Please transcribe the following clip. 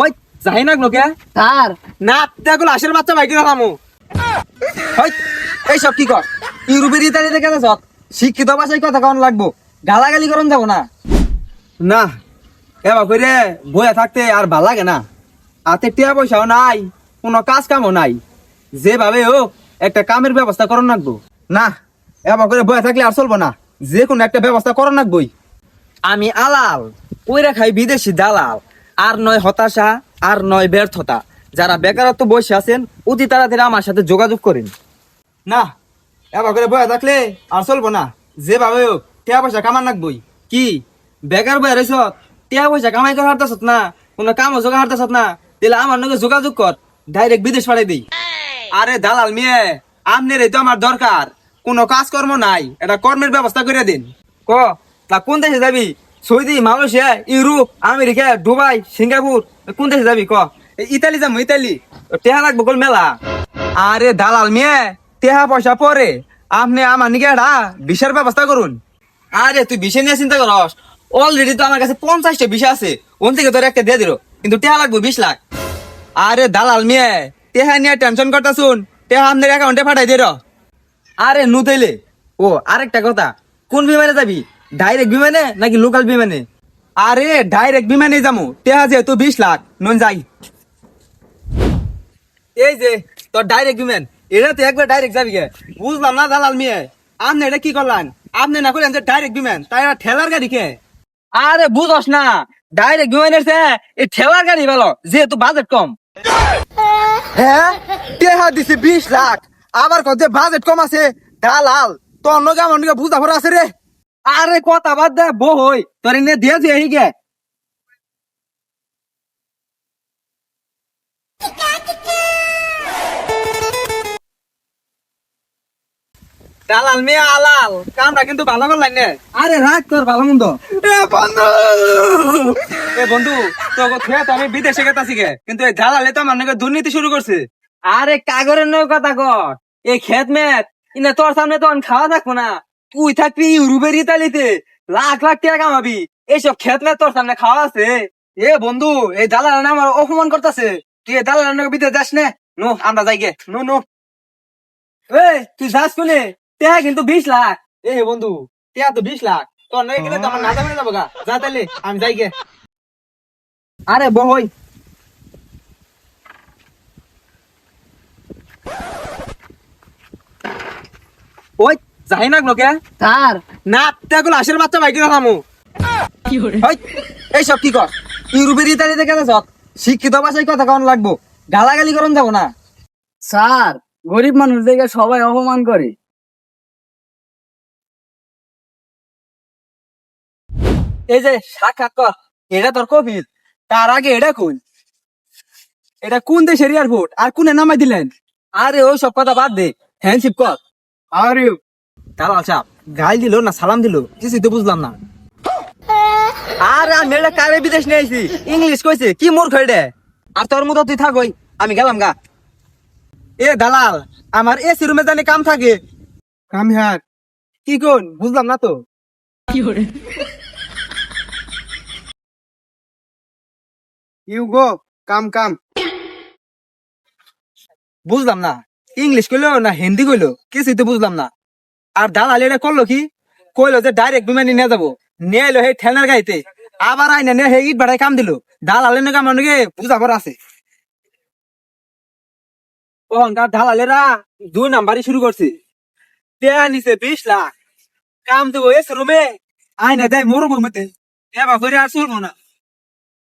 ওই যাই না লোকে স্যার না দেখো লাশের বাচ্চা বাইকে নামো ওই এইসব কি কর ইউরোপের ইতালিতে কেন সব শিক্ষিত ভাষায় কথা কেমন লাগবো গালাগালি করুন যাবো না না এবার করে বইয়া থাকতে আর ভাল লাগে না হাতে টিয়া পয়সাও নাই কোনো কাজ কামও নাই যেভাবে হোক একটা কামের ব্যবস্থা করুন লাগবো না এবার করে বইয়া থাকলে আর চলবো না যে কোনো একটা ব্যবস্থা করুন লাগবই আমি আলাল ওইরা খাই বিদেশি দালাল আর নয় হতাশা আর নয় ব্যর্থতা যারা বেকারত্ব বসে আছেন অতি তাড়াতাড়ি আমার সাথে যোগাযোগ করেন না এবার করে বইয়া থাকলে আর চলবো না যেভাবে হোক টিয়া পয়সা কামান লাগবই কি বেকার বইয়া রয়েছ টিয়া পয়সা কামাই করে হারতেছ না কোনো কামও জোগা হারতেছ না তাহলে আমার নাকি যোগাযোগ কর ডাইরেক্ট বিদেশ পাঠাই দিই আরে দালাল মেয়ে আপনার এই তো আমার দরকার কোনো কাজকর্ম নাই এটা কর্মের ব্যবস্থা করে দিন ক তা কোন দেশে যাবি Saudi Malaysia Europe America Dubai Singapore কোন দেশে যাবি ক ইতালি যাবো ইতালি টেহা লাগবো গোল মেলা আরে দালাল মেয়ে টেহা পয়সা পরে আপনি আমার নিকে একটা বিষের ব্যবস্থা করুন আরে তুই বিষয় নিয়ে চিন্তা করস অলরেডি তো আমার কাছে 50টা বিষয় আছে ওন থেকে তোর একটা দিয়ে দিল কিন্তু টেহা লাগবো 20 লাখ আরে দালাল মেয়ে টেহা নিয়ে টেনশন করতা শুন টেহা আপনার অ্যাকাউন্টে পাঠাই দে আরে নুতাইলে ও আরেকটা কথা কোন বিমানে যাবি ডাইরেক্ট বিমানে নাকি লোকাল বিমানে আরে ডাইরেক্ট বিমানে যাবো টেহা যেহেতু 20 লাখ নন যাই এই যে তোর ডাইরেক্ট বিমান এটা তো একবার ডাইরেক্ট যাবি গে বুঝলাম না দালাল মেয়ে আপনি এটা কি করলেন আপনি না করলেন যে ডাইরেক্ট বিমান তাই ঠেলার গাড়ি কে আরে বুঝস না ডাইরেক্ট বিমানের এই ঠেলার গাড়ি ভালো যেহেতু বাজেট কম হ্যাঁ টেহা দিছে 20 লাখ আবার কত বাজেট কম আছে দালাল তোর নগে আমার নগে বুঝা ভরা আছে রে আরে কথা বাদ দে বই তোর এনে দিয়ে দিয়ে গে দালাল মেয়ে আলাল কামটা কিন্তু ভালো করলেন না আরে রাখ তোর ভালো মন্দ বন্ধু তোকে খেয়ে তো আমি বিদেশে গেতাছি গে কিন্তু এই দালালে তো আমার নাকি দুর্নীতি শুরু করছে আরে কাগরের নয় কথা কর এই খেত মেত ইনা তোর সামনে তো খাওয়া থাকবো না তুই থাকবি ইউরোপের ইতালিতে লাখ লাখ টাকা কামাবি এইসব খেত মেত তোর সামনে খাওয়া আছে এ বন্ধু এই দালাল না আমার অপমান করতেছে তুই এই দালাল নাকি বিদেশ যাস না নো আমরা যাই গে নো নো এই তুই যাস কোনে টেহা কিন্তু 20 লাখ এ বন্ধু টেহা তো 20 লাখ তোর নাই গেলে তো আমার নাজা মেরে যাবো গা যা তাইলে আমি যাই গে আরে বহই ওই যাই না লোকে স্যার না তেগুলো লাশের বাচ্চা বাইকে নামো এইসব কি কর ইউরোপের ইতালিতে কেন সব শিক্ষিত ভাষায় কথা কেমন লাগবো গালাগালি করুন যাবো না স্যার গরিব মানুষদেরকে সবাই অপমান করে এই যে সাক্ষাৎ কর এটা তোর কবির তার আগে এটা কোন এটা কোন দেশের এয়ারপোর্ট আর কোনে নামাই দিলেন আরে ওই সব কথা বাদ দে হ্যান্ডশিপ কর আরে দালাল সাহেব গাল দিল না সালাম দিল কিছুই তো বুঝলাম না আর আমি এটা কারে বিদেশ নিয়ে আইছি ইংলিশ কইছে কি মূর্খ এটা আর তোর মতো তুই থাকই আমি গেলাম গা এ দালাল আমার এসি রুমে জানি কাম থাকে কাম হ্যাঁ কি কোন বুঝলাম না তো ইউ গো কাম কাম বুঝলাম না ইংলিশ কইলো না হিন্দি কইলো কিছুই তো বুঝলাম না আর দালাল এটা করলো কি কইলো যে ডাইরেক্ট বিমানে নিয়ে যাবো নিয়ে এলো হে ঠেলার গাইতে আবার আইনা নিয়ে হে ইট ভাড়ায় কাম দিল দালালের নাকি আমার নাকি বুঝা পড়া আছে ওখানকার দালালেরা 2 নাম্বারই শুরু করছে দেয়া নিছে 20 লাখ কাম দেবো এস রুমে আইনা দেয় মরুভূমিতে এবার করে আর চলবো না